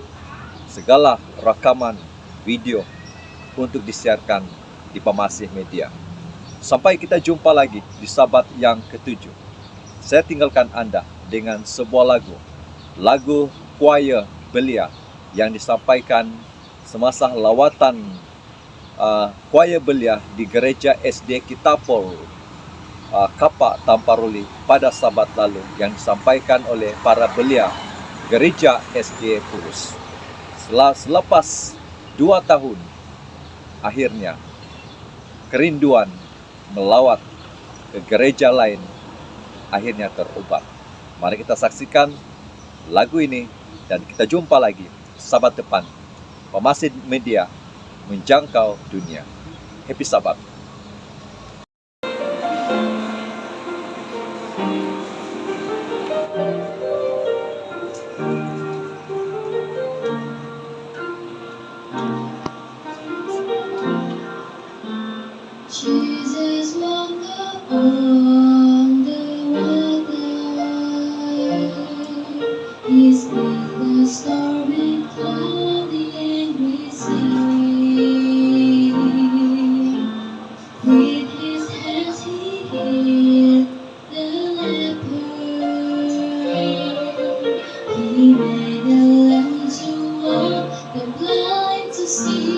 segala rekaman video untuk disiarkan di Pamasih Media. Sampai kita jumpa lagi di Sabat yang ke-7. Saya tinggalkan Anda dengan sebuah lagu choir belia yang disampaikan semasa lawatan choir belia di gereja SD Kitapol Kapak Tamparuli pada Sabat lalu yang disampaikan oleh para belia gereja SD Purus. Selepas 2 tahun, akhirnya kerinduan melawat ke gereja lain akhirnya terobat. Mari kita saksikan lagu ini dan kita jumpa lagi Sabat depan. Pamasih Media menjangkau dunia. Happy Sabat. Jesus walked upon the water. He stilled the stormy cloud, the angry sea. With his hands he healed the leper. He made the lame to walk, the blind to see.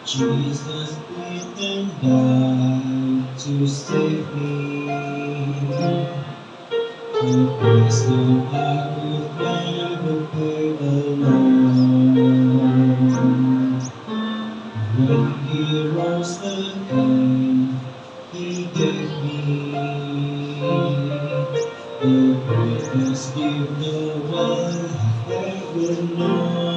Jesus bled and died to save me. The price that I could never pay alone. When he rose again, he gave me the greatest gift no one has ever known.